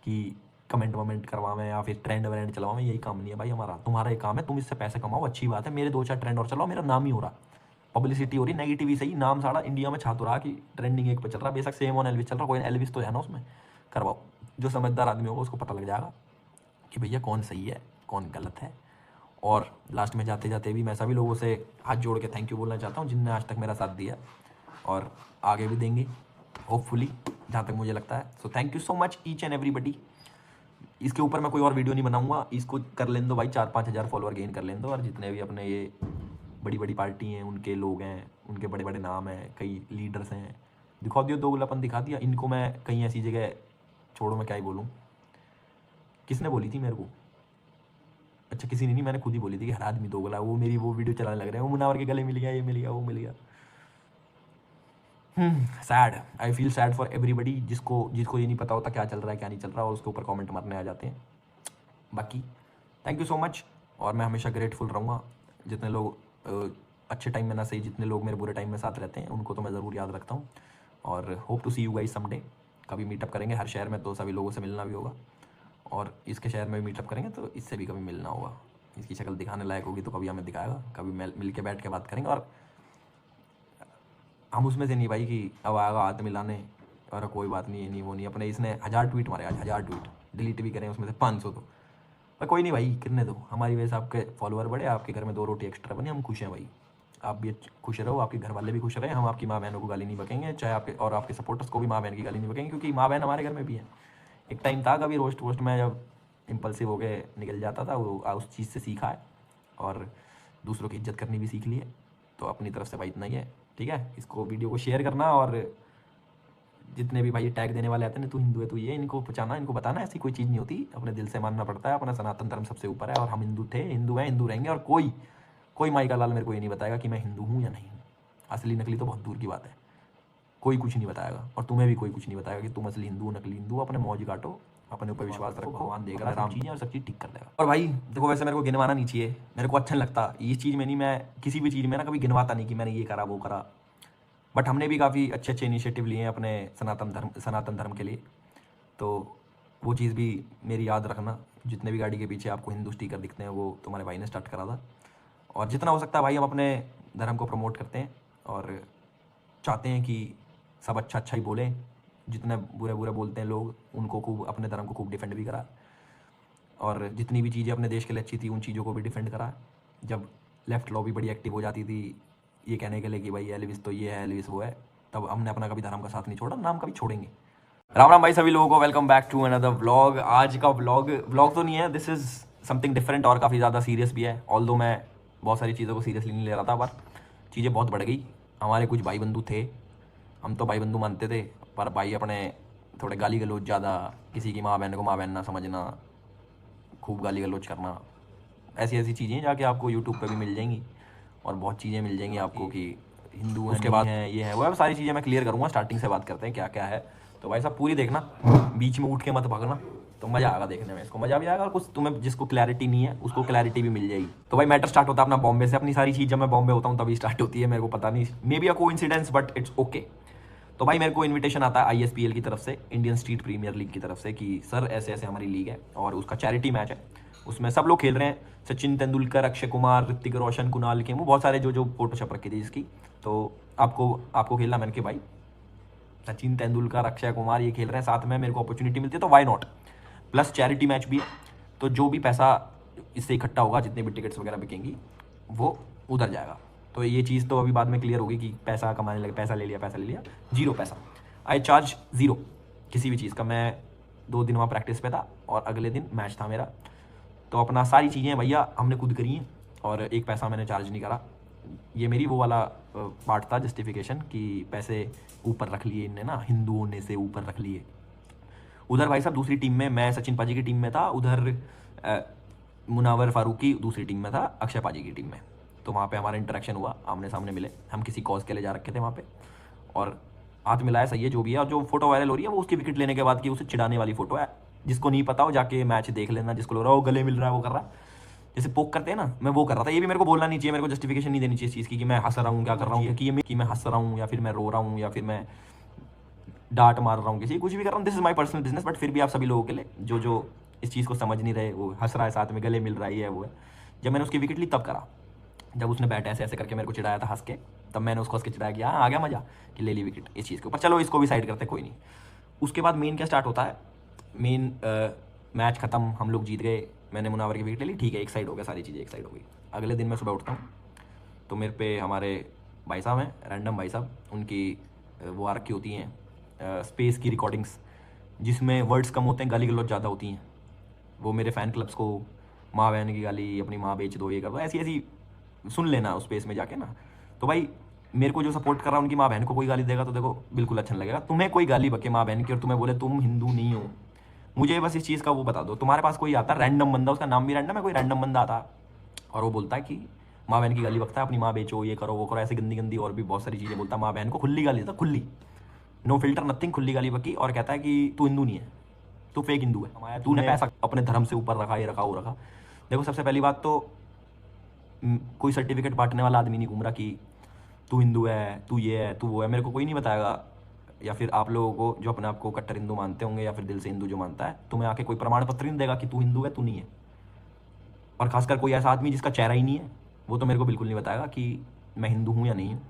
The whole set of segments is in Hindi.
कि कमेंट वमेंट करवावें या फिर ट्रेंड व्रेंड चलवावें, यही काम नहीं है भाई हमारा। तुम्हारा एक काम है, तुम इससे पैसे कमाओ, अच्छी बात है, मेरे 2-4 ट्रेंड और चलाओ, मेरा नाम ही हो रहा, पब्लिसिटी हो रही, नेगेटिव ही सही, नाम सारा इंडिया में छा तो रहा कि ट्रेंडिंग 1 पे चल रहा। बेशक सेम ऑन एलविस चल रहा, कोई एलविस तो है ना उसमें, करवाओ। जो समझदार आदमी होगा उसको पता लग जाएगा कि भैया कौन सही है कौन गलत है। और लास्ट में जाते जाते भी मैं सभी लोगों से हाथ जोड़ के थैंक यू बोलना चाहता हूँ जिनने आज तक मेरा साथ दिया और आगे भी देंगे होपफुली, जहाँ तक मुझे लगता है। So thank you so much each and everybody. इसके ऊपर मैं कोई और वीडियो नहीं बनाऊंगा, इसको कर लेने दो भाई, 4-5 हज़ार फॉलोअर गेन कर लेने दो। और जितने भी अपने ये बड़ी बड़ी पार्टी हैं, उनके लोग हैं, उनके बड़े बड़े नाम हैं, कई लीडर्स हैं, दिखा दिया दोगलापन, दिखा दिया इनको। मैं कहीं ऐसी जगह, छोड़ो मैं क्या ही बोलूँ। किसने बोली थी मेरे को? अच्छा किसी ने नहीं, मैंने खुद ही बोली थी कि हर आदमी दोगला। वो मेरी वो वीडियो चलाने लग रहे हैं, वो मुनावर के गले मिल गया, ये मिल गया, वो मिल गया। Sad, I feel sad for everybody. जिसको ये नहीं पता होता क्या चल रहा है क्या नहीं चल रहा, और उसके ऊपर कमेंट मारने आ जाते हैं। बाकी थैंक यू सो मच, और मैं हमेशा ग्रेटफुल रहूँगा। जितने लोग अच्छे टाइम में ना सही, जितने लोग मेरे बुरे टाइम में साथ रहते हैं, उनको तो मैं ज़रूर याद रखता हूँ। और hope to see you guys someday. कभी मीटअप करेंगे हर शहर में, तो सभी लोगों से मिलना भी होगा, और इसके शहर में भी मीटअप करेंगे तो इससे भी कभी मिलना होगा। इसकी शक्ल दिखाने लायक होगी तो कभी हमें दिखाएगा, कभी मिल के बैठ के बात करेंगे। और हम उसमें से नहीं भाई कि अब आएगा हाथ मिलाने और कोई बात नहीं, ये नहीं वो नहीं। अपने इसने 1000 ट्वीट मारे आज, 1000 ट्वीट डिलीट भी करें उसमें से 500 तो पर कोई नहीं भाई, करने दो। हमारी वजह से आपके फॉलोअर बढ़े, आपके घर में 2 रोटी एक्स्ट्रा बने, हम खुश हैं भाई। आप भी खुश रहो, आपके घर वाले भी खुश रहे। हम आपकी माँ बहनों को गाली नहीं बकेंगे, चाहे आपके और आपके सपोर्टर्स को भी माँ बहन की गाली नहीं बकेंगे, क्योंकि माँ बहन हमारे घर में भी है। एक टाइम था कभी रोस्ट वोस्ट में जब इम्पल्सिव हो गए निकल जाता था, वो उस चीज़ से सीखा है और दूसरों की इज्जत करनी भी सीख ली है। तो अपनी तरफ से भाई इतना ही है, ठीक है। इसको वीडियो को शेयर करना, और जितने भी भाई टैग देने वाले आते हैं, तू हिंदू है तू ये, इनको पहचाना, इनको बताना ऐसी कोई चीज़ नहीं होती, अपने दिल से मानना पड़ता है। अपना सनातन धर्म सबसे ऊपर है, और हम हिंदू थे, हिंदू हैं, हिंदू रहेंगे। और कोई माई का लाल मेरे को ये नहीं बताएगा कि मैं हिंदू हूँ या नहीं हूँ। असली नकली तो बहुत दूर की बात है, कोई कुछ नहीं बताएगा, और तुम्हें भी कोई कुछ नहीं बताएगा कि तुम असली हिंदू नकली हिंदू। अपने मौज काटो, अपने ऊपर विश्वास रखो, भगवान देख रहा है, राम चीज़ें और सब चीज़ ठीक कर देगा। और भाई देखो, वैसे मेरे को गिनवाना नहीं चाहिए, मेरे को अच्छा नहीं लगता इस चीज़ में, नहीं मैं किसी भी चीज़ में ना कभी गिनवाता नहीं कि मैंने ये करा वो करा। बट हमने भी काफ़ी अच्छे अच्छे इनिशिएटिव लिए हैं अपने सनातन धर्म के लिए, तो वो चीज़ भी मेरी याद रखना। जितने भी गाड़ी के पीछे आपको हिंदू स्टिकर दिखते हैं, वो तुम्हारे भाई ने स्टार्ट करा था। और जितना हो सकता है भाई, हम अपने धर्म को प्रमोट करते हैं और चाहते हैं कि सब अच्छा अच्छा ही बोलें। जितने बुरे बुरे बोलते हैं लोग, उनको खूब, अपने धर्म को खूब डिफेंड भी करा, और जितनी भी चीज़ें अपने देश के लिए अच्छी थी उन चीज़ों को भी डिफेंड करा। जब लेफ्ट लॉबी बड़ी एक्टिव हो जाती थी ये कहने के लिए कि भाई एलविस तो ये है, एलविस वो है, तब हमने अपना कभी धर्म का साथ नहीं छोड़ा, नाम कभी छोड़ेंगे। राम राम भाई सभी लोगों को, welcome back to another vlog. आज का व्लॉग तो नहीं है, दिस इज़ समथिंग डिफरेंट और काफ़ी ज़्यादा सीरियस भी है। ऑल्दो मैं बहुत सारी चीज़ों को सीरियसली नहीं ले रहा था, पर चीज़ें बहुत बढ़ गई। हमारे कुछ भाई बंधु थे, हम तो भाई बंधु मानते थे, पर भाई अपने थोड़े गाली गलौज ज़्यादा, किसी की माँ बहन को माँ बहन ना समझना, खूब गाली गलौज करना, ऐसी ऐसी चीज़ें जाके आपको यूट्यूब पे भी मिल जाएंगी, और बहुत चीज़ें मिल जाएंगी आपको कि हिंदू उसके बाद हैं ये है वो है। सारी चीज़ें मैं क्लियर करूँगा, स्टार्टिंग से बात करते हैं क्या क्या है। तो भाई साहब पूरी देखना, बीच में उठ के मत भागना, तो मज़ा आएगा देखने में, इसको मज़ा भी आएगा, और कुछ तुम्हें जिसको क्लैरिटी नहीं है उसको क्लैरिटी भी मिल जाएगी। तो भाई मैटर स्टार्ट होता है अपना बॉम्बे से। अपनी सारी चीज़ जब मैं बॉम्बे होता हूँ तभी स्टार्ट होती है, मेरे को पता नहीं, may be a coincidence but it's okay. तो भाई मेरे को इनविटेशन आता है ISPL की तरफ से, इंडियन स्ट्रीट प्रीमियर लीग की तरफ से, कि सर ऐसे ऐसे हमारी लीग है और उसका चैरिटी मैच है, उसमें सब लोग खेल रहे हैं, सचिन तेंदुलकर, अक्षय कुमार, ऋतिक रोशन, कुणाल खेमू, बहुत सारे जो फोटो छप रखी थी इसकी। तो आपको खेलना, मैंने कि भाई सचिन तेंदुलकर, अक्षय कुमार ये खेल रहे हैं साथ में, मेरे को अपॉर्चुनिटी मिलती है तो why not. Plus charity match भी है, तो जो भी पैसा इससे इकट्ठा होगा, जितने भी टिकट्स वगैरह बिकेंगी, वो उधर जाएगा। तो ये चीज़ तो अभी बाद में क्लियर होगी कि पैसा कमाने लगे, पैसा ले लिया, जीरो पैसा। आई चार्ज ज़ीरो किसी भी चीज़ का। मैं 2 दिन वहाँ प्रैक्टिस पे था और अगले दिन मैच था मेरा। तो अपना सारी चीज़ें भैया हमने खुद करी हैं, और एक पैसा मैंने चार्ज नहीं करा। ये मेरी वो वाला पार्ट था, जस्टिफिकेशन, कि पैसे ऊपर रख लिए इनने ना, हिंदू होने से ऊपर रख लिए। उधर भाई साहब दूसरी टीम में मैं सचिन पाजी की टीम में था, उधर मुनावर फारूकी दूसरी टीम में था, अक्षय पाजी की टीम में। तो वहाँ पे हमारा इंटरेक्शन हुआ, आमने सामने मिले, हम किसी कॉज के लिए जा रखे थे वहाँ पे, और हाथ मिलाया, सही है जो भी है। और जो फोटो वायरल हो रही है वो उसकी विकेट लेने के बाद की उसे चिढ़ाने वाली फोटो है। जिसको नहीं पता हो जाके मैच देख लेना, जिसको लग रहा हो गले मिल रहा है वो कर रहा है, जैसे पोक करते हैं ना, मैं वो कर रहा था। ये भी मेरे को बोलना नहीं चाहिए, मेरे को जस्टिफिकेशन नहीं देनी चाहिए इस चीज़ की कि मैं हंस रहा हूँ क्या कर रहा हूँ, कि मैं हंस रहा हूँ या फिर मैं रो रहा हूँ या फिर मैं डांट मार रहा हूँ किसी, कुछ भी कर रहा हूँ, this is my personal business. But फिर भी आप सभी लोगों के लिए जो जो इस चीज़ को समझ नहीं रहे, वो हंस रहा है साथ में, गले मिल रहा है, वो है। जब मैंने उसकी विकेट ली तब करा, जब उसने बैट ऐसे ऐसे करके मेरे को चिढ़ाया था हंस के, तब मैंने उसको हंस के चिढ़ाया कि हाँ आ गया मजा कि ले ली विकेट इस चीज़ के ऊपर। चलो इसको भी साइड करते, कोई नहीं। उसके बाद मेन क्या स्टार्ट होता है, मेन मैच खत्म, हम लोग जीत गए, मैंने मुनावर की विकेट ले ली, ठीक है, एक साइड हो गया, सारी चीज़ें एक साइड हो गई। अगले दिन मैं सुबह उठता हूँ तो मेरे पे हमारे भाई साहब हैं, रैंडम भाई साहब, उनकी वो आ रखी होती हैं स्पेस की रिकॉर्डिंग्स, जिसमें वर्ड्स कम होते हैं, गाली गलौज ज़्यादा होती हैं। वो मेरे फ़ैन क्लब्स को माँ बहन की गाली, अपनी माँ बेच दो, ये कर दो, ऐसी ऐसी सुन लेना उस स्पेस में जाके ना। तो भाई मेरे को जो सपोर्ट कर रहा है उनकी माँ बहन को कोई गाली देगा तो देखो बिल्कुल अच्छा नहीं लगेगा। तुम्हें कोई गाली बके माँ बहन की और तुम्हें बोले तुम हिंदू नहीं हो, मुझे बस इस चीज़ का वो बता दो। तुम्हारे पास कोई आता रैंडम बंदा, उसका नाम भी रैंडम है, कोई रैंडम बंदा आता और वो बोलता है कि माँ बहन की गाली बकता है, अपनी माँ बेचो, ये करो वो करो, ऐसी गंदी गंदी और भी बहुत सारी चीज़ें बोलता है, माँ बहन को खुली गाली देता, खुली, नो फिल्टर नथिंग, खुली गाली बकी, और कहता है कि तू हिंदू नहीं है, तू फेक हिंदू है, हमारा तूने पैसा अपने धर्म से ऊपर रखा, ये रखा वो रखा। देखो सबसे पहली बात तो कोई सर्टिफिकेट बांटने वाला आदमी नहीं घूम रहा कि तू हिंदू है, तू ये है, तू वो है, मेरे को कोई नहीं बताएगा। या फिर आप लोगों को जो अपने आप को कट्टर हिंदू मानते होंगे या फिर दिल से हिंदू जो मानता है, तुम्हें आके कोई प्रमाण पत्र नहीं देगा कि तू हिंदू है, तू नहीं है। और खासकर कोई ऐसा आदमी जिसका चेहरा ही नहीं है, वो तो मेरे को बिल्कुल नहीं बताएगा कि मैं हिंदू हूँ या नहीं हूँ।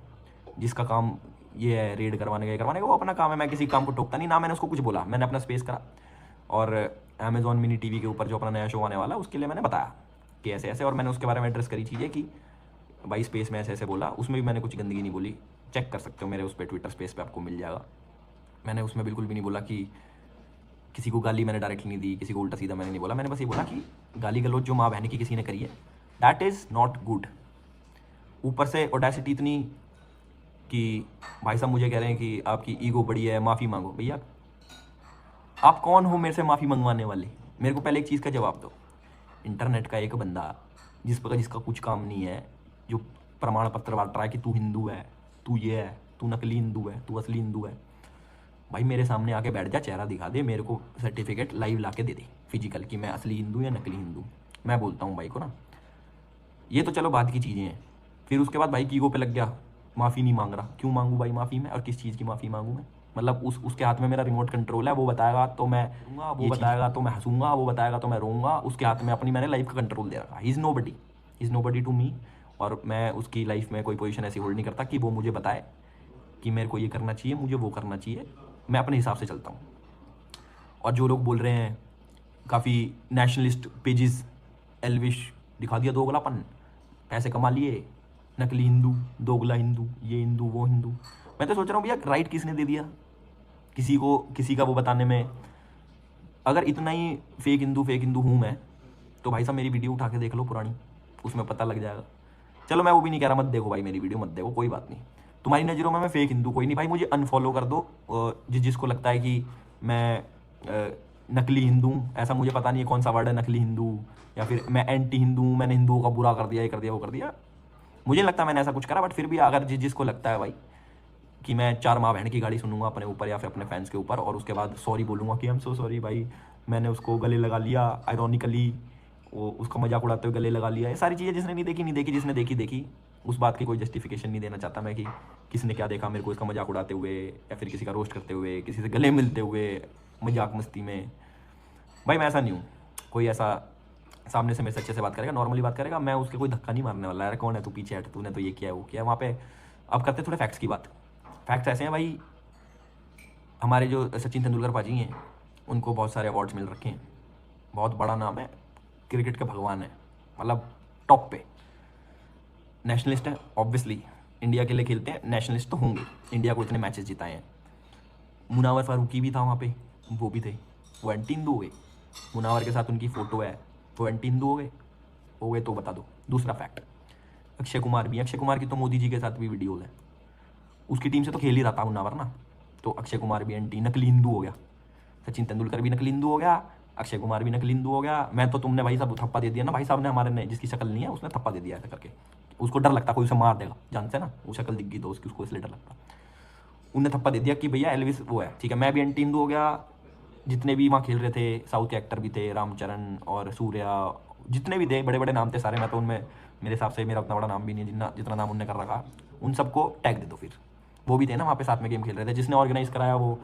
जिसका काम ये है रेड करवाने का वो अपना काम है, मैं किसी काम को टोकता नहीं, ना मैंने उसको कुछ बोला, मैंने अपना स्पेस करा। और अमेजॉन मिनी टीवी के ऊपर जो अपना नया शो आने वाला, उसके लिए मैंने बताया कि ऐसे ऐसे, और मैंने उसके बारे में एड्रेस करी चीज़ें कि भाई स्पेस में ऐसे ऐसे बोला, उसमें भी मैंने कुछ गंदगी नहीं बोली, चेक कर सकते हो मेरे उस पर ट्विटर स्पेस पे आपको मिल जाएगा। मैंने उसमें बिल्कुल भी नहीं बोला कि किसी को गाली मैंने डायरेक्टली नहीं दी, किसी को उल्टा सीधा मैंने नहीं बोला, मैंने बस ये बोला कि गाली गलौज जो माँ बहन की किसी ने करी है, दैट इज़ नॉट गुड। ऊपर से ऑडेसिटी इतनी कि भाई साहब मुझे कह रहे हैं कि आपकी ईगो बड़ी है, माफ़ी मांगो। भैया आप कौन हो मेरे से माफ़ी मंगवाने वाले? मेरे को पहले एक चीज़ का जवाब दो। इंटरनेट का एक बंदा जिसका कुछ काम नहीं है, जो प्रमाण पत्र बांट रहा है कि तू हिंदू है, तू ये है, तू नकली हिंदू है, तू असली हिंदू है, भाई मेरे सामने आके बैठ जा, चेहरा दिखा दे, मेरे को सर्टिफिकेट लाइव ला के दे दे फिजिकल कि मैं असली हिंदू या नकली हिंदू। मैं बोलता हूँ भाई को ना, ये तो चलो बात की चीज़ें हैं। फिर उसके बाद भाई की ईगो पे लग गया, माफ़ी नहीं मांग रहा। क्यों मांगूँ भाई माफ़ी मैं, और किस चीज़ की माफ़ी मांगूँ मैं? मतलब उसके हाथ में मेरा रिमोट कंट्रोल है, वो बताएगा तो मैं दूंगा, वो बताएगा तो मैं हंसूंगा, वो बताएगा तो मैं रोऊंगा। उसके हाथ में अपनी मैंने लाइफ का कंट्रोल दे रखा। He is nobody to me. और मैं उसकी लाइफ में कोई पोजीशन ऐसी होल्ड नहीं करता कि वो मुझे बताए कि मेरे को ये करना चाहिए, मुझे वो करना चाहिए। मैं अपने हिसाब से चलता हूँ। और जो लोग बोल रहे हैं काफ़ी नेशनलिस्ट पेजेस, एल्विश दिखा दिया दोगलापन, पैसे कमा लिए, नकली हिंदू, दोगला हिंदू, ये हिंदू वो हिंदू। मैं तो सोच रहा हूँ भैया राइट किसने दे दिया किसी को किसी का वो बताने में? अगर इतना ही फेक हिंदू हूँ मैं, तो भाई साहब मेरी वीडियो उठा के देख लो पुरानी, उसमें पता लग जाएगा। चलो मैं वो भी नहीं कह रहा मत देखो भाई मेरी वीडियो, मत देखो, कोई बात नहीं। तुम्हारी नज़रों में मैं फेक हिंदू कोई नहीं, भाई मुझे अनफॉलो कर दो। जिसको लगता है कि मैं नकली हिंदू हूँ, ऐसा मुझे पता नहीं है कौन सा वर्ड है नकली हिंदू, या फिर मैं एंटी हिंदू हूँ, मैंने हिंदुओं का बुरा कर दिया, ये कर दिया वो कर दिया, मुझे नहीं लगता मैंने ऐसा कुछ करा। बट फिर भी अगर जिसको लगता है भाई कि मैं 4 माँ बहन की गाड़ी सुनूंगा अपने ऊपर या फिर अपने फैंस के ऊपर, और उसके बाद सॉरी बोलूँगा कि आई एम सो सॉरी भाई, मैंने उसको गले लगा लिया आयरॉनिकली, वो उसका मजाक उड़ाते हुए गले लगा लिया, ये सारी चीज़ें जिसने नहीं देखी, जिसने देखी, उस बात की कोई जस्टिफिकेशन नहीं देना चाहता मैं कि किसने क्या देखा मेरे को इसका मजाक उड़ाते हुए, या फिर किसी का रोस्ट करते हुए, किसी से गले मिलते हुए मजाक मस्ती में। भाई मैं ऐसा नहीं हूँ। कोई ऐसा सामने से मेरे से अच्छे से बात करेगा, नॉर्मली बात करेगा, मैं उसके कोई धक्का नहीं मारने वाला। यार कौन है तू, पीछे हट, तूने तो ये किया वो किया वहाँ पे। अब करते थोड़े फैक्ट्स की बात। फैक्ट्स ऐसे हैं भाई, हमारे जो सचिन तेंदुलकर पाजी हैं, उनको बहुत सारे अवार्ड्स मिल रखे हैं, बहुत बड़ा नाम है, क्रिकेट के भगवान है, मतलब टॉप पे। नेशनलिस्ट है ऑब्वियसली, इंडिया के लिए खेलते हैं, नेशनलिस्ट तो होंगे, इंडिया को इतने मैचेस जिताए हैं। मुनावर फारूकी भी था वहाँ पे, वो भी थे, वो एंटी हिंदू हो गए। मुनावर के साथ उनकी फ़ोटो है, वो एंटी हिंदू हो गए तो बता दो। दूसरा फैक्ट, अक्षय कुमार भी, अक्षय कुमार की तो मोदी जी के साथ भी वीडियो है, उसकी टीम से तो खेल ही रहा था मुनावर ना, तो अक्षय कुमार भी एंटी नकली हिंदू हो गया। सचिन तेंदुलकर भी नकली हिंदू हो गया, अक्षय कुमार भी नकली हिंदू हो गया। मैं तो तुमने भाई साहब थप्पा दे दिया ना, भाई साहब ने हमारे ने, जिसकी शक्ल नहीं है उसने थप्पा दे दिया ऐसा करके, उसको डर लगता कोई उसे मार देगा, जानते हैं ना, वो शक्ल दिख गई तो उसकी, उसको इसलिए डर लगता। उनने थप्पा दे दिया कि भैया एल्विस वो है, ठीक है। मैं भी एंटी हिंदू हो गया। जितने भी वहाँ खेल रहे थे साउथ के एक्टर भी थे, रामचरण और सूर्या, जितने भी थे बड़े बड़े नाम थे सारे, मैं तो उनमें मेरे हिसाब से मेरा उतना बड़ा नाम भी नहीं है जितना नाम उनने कर रखा, उन सबको टैग दे दो। फिर वो भी थे ना वहाँ पे साथ में गेम खेल रहे थे, जिसने ऑर्गेनाइज कराया वो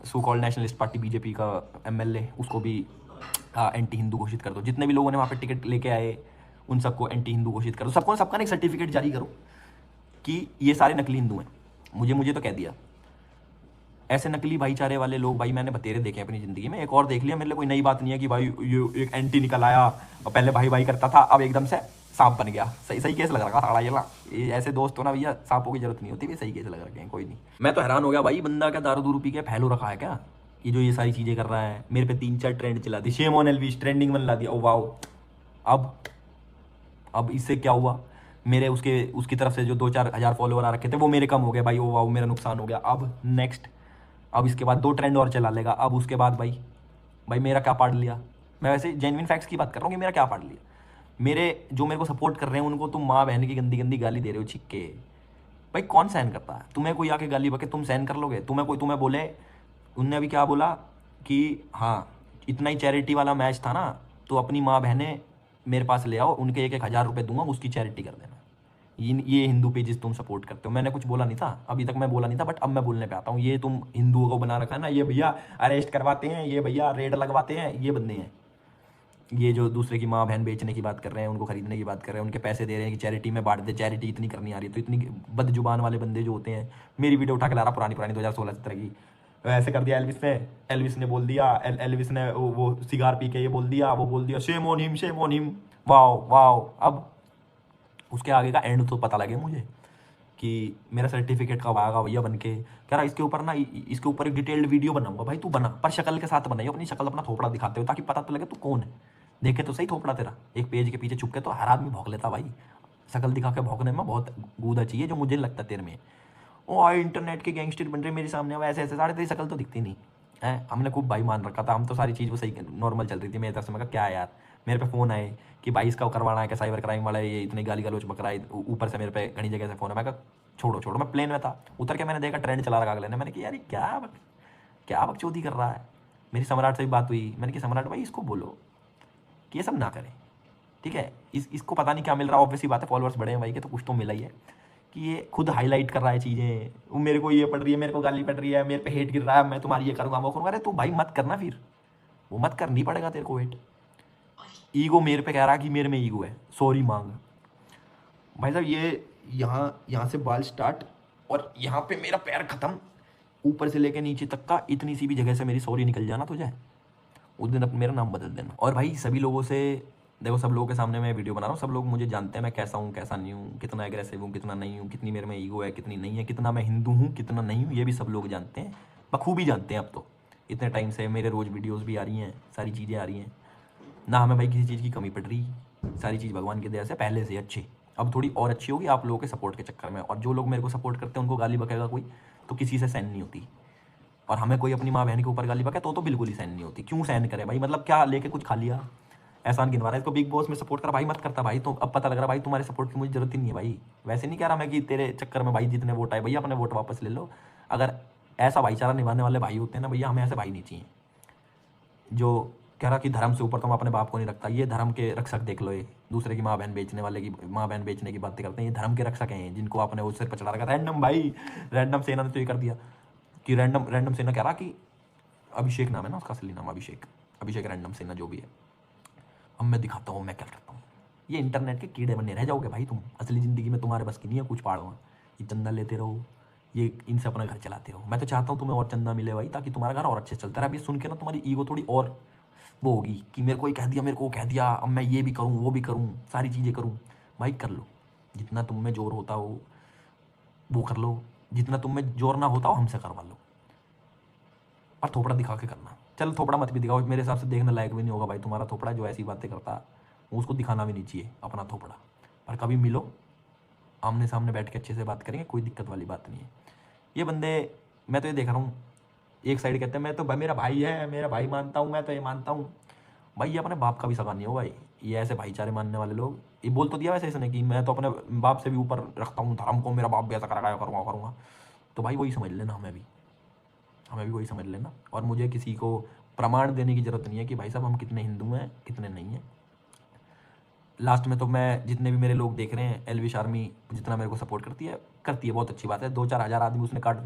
so called nationalist party BJP का एमएलए, उसको भी एंटी हिंदू घोषित कर दो। जितने भी लोगों ने वहाँ पे टिकट लेके आए उन सबको एंटी हिंदू घोषित कर दो। सबका एक सर्टिफिकेट जारी करो कि ये सारे नकली हिंदू हैं। मुझे तो कह दिया। ऐसे नकली भाईचारे वाले लोग भाई मैंने बतेरे देखे अपनी ज़िंदगी में। एक और देख लिया, मेरे लिए कोई नई बात नहीं है कि भाई ये एक एंटी निकल आया और पहले भाई भाई करता था, अब एकदम से सांप बन गया। सही केस लग रहा था ये ऐसे दोस्त हो ना भैया, सांपों की जरूरत नहीं होती, सही केस लग रखे हैं। कोई नहीं, मैं तो हैरान हो गया भाई, बंदा क्या दारू दूरू पी के फैलो रखा है क्या, ये जो ये सारी चीज़ें कर रहा है। मेरे पे 3-4 ट्रेंड चला दी, शेम ऑन एल्विस ट्रेंडिंग में ला दिया। ओ वाओ, अब इससे क्या हुआ, मेरे उसकी तरफ से जो 2-4 हज़ार फॉलोवर आ रखे थे वो मेरे कम हो गए भाई। ओ वाओ, मेरा नुकसान हो गया। अब नेक्स्ट, अब इसके बाद 2 ट्रेंड और चला लेगा। अब उसके बाद भाई मेरा क्या पाड़ लिया। मैं वैसे जेन्युइन फैक्ट्स की बात कर रहा हूँ कि मेरा क्या पाड़ लिया। मेरे को सपोर्ट कर रहे हैं उनको तुम माँ बहन की गंदी गंदी गाली दे रहे हो, छिक्के। भाई कौन सहन करता है? तुम्हें कोई आके गाली बके तुम सहन कर लोगे? तुम्हें बोले, उनने अभी क्या बोला कि हाँ इतना ही चैरिटी वाला मैच था ना, तो अपनी माँ बहनें मेरे पास ले आओ, उनके 1-1 हज़ार रुपये दूंगा, उसकी चैरिटी कर देना। ये हिंदू पेजेस तुम सपोर्ट करते हो। मैंने कुछ बोला नहीं था, अभी तक मैं बोला नहीं था, बट अब मैं बोलने पे आता हूँ। ये तुम हिंदुओं को बना रखा है ना, ये भैया अरेस्ट करवाते हैं, ये भैया रेड लगवाते हैं, ये बंदे हैं। ये जो दूसरे की माँ बहन बेचने की बात कर रहे हैं, उनको खरीदने की बात कर रहे हैं, उनके पैसे दे रहे हैं कि चैरिटी में बांट दे। चैरिटी इतनी करनी आ रही है, तो इतनी बदजुबान वाले बंदे जो होते हैं, मेरी वीडियो उठा के ला रहा पुरानी 2016-17 की, ऐसे कर दिया एल्विस ने बोल दिया, एल्विस ने वो सिगार पी के ये बोल दिया शेम ऑन हिम। वाओ। अब उसके आगे का एंड तो पता लगे मुझे कि मेरा सर्टिफिकेट कब आएगा भैया बन के। कह रहा इसके ऊपर ना, इसके ऊपर एक डिटेल्ड वीडियो बनाऊंगा। भाई तू बना, पर शक्ल के साथ बनाइए, अपनी शक्ल अपना थोपड़ा दिखाते हो, ताकि पता तो लगे तू कौन है। देखे तो सही थोपड़ा तेरा, एक पेज के पीछे छुप के तो हर आदमी भौंक लेता भाई। शक्ल दिखा के भौंकने में बहुत गूदा चाहिए, जो मुझे लगता है तेरे में। ओ इंटरनेट के गैंगस्टर बन रहे मेरे सामने, अब ऐसे साढ़े तेरी शक्ल तो दिखती नहीं है। हमने खूब भाई मान रखा था, हम तो सारी चीज़ वो सही नॉर्मल चल रही थी मेरी तरफ से। मैं कहा क्या है यार, मेरे पे फ़ोन आए कि भाई इसका करवाना है, क्या साइबर क्राइम वाला है, ये इतनी गाली गलोच बक रहा है, ऊपर से मेरे पे घनी जगह से फ़ोन है। मैं कहा छोड़ो, मैं प्लेन में था, उतर के मैंने देखा ट्रेंड चला रखा अगले ने। मैंने कहा यार क्या बकचोदी कर रहा है। मेरी सम्राट से भी बात हुई, मैंने कहा सम्राट भाई इसको बोलो कि ये सब ना करे, ठीक है। इसको पता नहीं क्या मिल रहा है, ऑब्वियसली बात है, फॉलोअर्स बड़े हैं भाई के, तो कुछ तो मिला ही है कि ये खुद हाईलाइट कर रहा है चीज़ें। वो मेरे को ये पड़ रही है, मेरे को गाली पड़ रही है, मेरे पे हेट गिर रहा है, मैं तुम्हारी ये करूँगा वो करूँगा। अरे तू भाई मत करना, फिर वो मत करनी पड़ेगा तेरे को वेट। ईगो मेरे पे कह रहा है कि मेरे में ईगो है, सॉरी मांग। भाई साहब ये यहाँ से बाल स्टार्ट और यहाँ पे मेरा पैर खत्म, ऊपर से लेके नीचे तक का इतनी सी भी जगह से मेरी सॉरी निकल जाना तुझे, उस दिन अपना मेरा नाम बदल देना। और भाई सभी लोगों से देखो, सब लोगों के सामने मैं वीडियो बना रहा हूँ, सब लोग मुझे जानते हैं मैं कैसा हूँ कैसा नहीं हूँ, कितना एग्रेसिव हूँ कितना नहीं हूँ, कितनी मेरे में ईगो है कितनी नहीं है, कितना मैं हिंदू हूँ कितना नहीं हूँ, ये भी सब लोग जानते हैं, बखूबी जानते हैं। अब तो इतने टाइम से मेरे रोज़ वीडियोज़ भी आ रही हैं, सारी चीज़ें आ रही हैं ना, हमें भाई किसी चीज़ की कमी पड़ रही, सारी चीज़ भगवान की दया से पहले से अच्छी, अब थोड़ी और अच्छी होगी आप लोगों के सपोर्ट के चक्कर में। और जो लोग मेरे को सपोर्ट करते हैं उनको गाली बकेगा कोई तो किसी से सहन नहीं होती, और हमें कोई अपनी माँ बहन के ऊपर गाली बके तो बिल्कुल ही सहन नहीं होती। क्यों सहन करे भाई, मतलब क्या लेके कुछ खा लिया, एहसान गिनवा रहा है इसको बिग बॉस में सपोर्ट कर भाई मत करता भाई, तो अब पता लग रहा भाई तुम्हारे सपोर्ट की मुझे जरूरत ही नहीं है भाई। वैसे नहीं कह रहा मैं कि तेरे चक्कर में भाई जितने वोट आए भैया अपने वोट वापस ले लो। अगर ऐसा भाईचारा निभाने वाले भाई होते हैं ना भैया, हमें ऐसे भाई नहीं चाहिए। जो कह रहा कि धर्म से ऊपर तो मैं अपने बाप को नहीं रखता, ये धर्म के रक्षक देख लो, ये दूसरे की माँ बहन बेचने वाले की माँ बहन बेचने की बातें करते हैं, ये धर्म के रक्षक हैं जिनको आपने उस सिर पर चढ़ा रखा। रैंडम भाई, रैंडम सेना ने तो ये कर दिया कि रैंडम सेना कह रहा कि अभिषेक नाम है ना उसका असली नाम, अभिषेक रैंडम सेना जो भी है, अब मैं दिखाता हूँ मैं क्या करता हूँ। ये इंटरनेट के कीड़े बने रह जाओगे भाई तुम, असली ज़िंदगी में तुम्हारे बस की नहीं है कुछ पाड़ो, ये चंदा लेते रहो, ये इनसे अपना घर चलाते रहो। मैं तो चाहता हूँ तुम्हें और चंदा मिले भाई, ताकि तुम्हारा घर और अच्छे चलता रहे। अब ये सुन के ना तुम्हारी ईगो थोड़ी और वो होगी कि मेरे को ये कह दिया, मेरे को कह दिया, अब मैं ये भी करूँ वो भी करूँ, सारी चीज़ें करूँ। भाई कर लो, जितना तुम में जोर होता हो वो कर लो, जितना तुम में जोर ना होता हो हमसे करवा लो, पर थोपड़ा दिखा के करना। चल थोपड़ा मत भी दिखाओ, मेरे हिसाब से देखने लायक भी नहीं होगा भाई तुम्हारा थोपड़ा, जो ऐसी बातें करता उसको दिखाना भी नहीं चाहिए अपना थोपड़ा। पर कभी मिलो, आमने सामने बैठ के अच्छे से बात करेंगे, कोई दिक्कत वाली बात नहीं है। ये बंदे, मैं तो ये देख रहा हूँ, एक साइड कहते हैं मैं तो मेरा भाई है, मेरा भाई मानता हूँ, मैं तो ये मानता हूँ। भाई ये अपने बाप का भी सगा नहीं हो भाई, ये ऐसे भाईचारे मानने वाले लोग। ये बोल तो दिया वैसे इसने कि मैं तो अपने बाप से भी ऊपर रखता हूँ धर्म को, मेरा बाप भी ऐसा करेगा करूँगा। तो भाई वही समझ लेना, हमें भी वही समझ लेना। और मुझे किसी को प्रमाण देने की ज़रूरत नहीं है कि भाई साहब हम कितने हिंदू हैं कितने नहीं हैं। लास्ट में तो मैं, जितने भी मेरे लोग देख रहे हैं, एल्विश आर्मी जितना मेरे को सपोर्ट करती है बहुत अच्छी बात है। 2-4 हज़ार आदमी उसने काट दिया।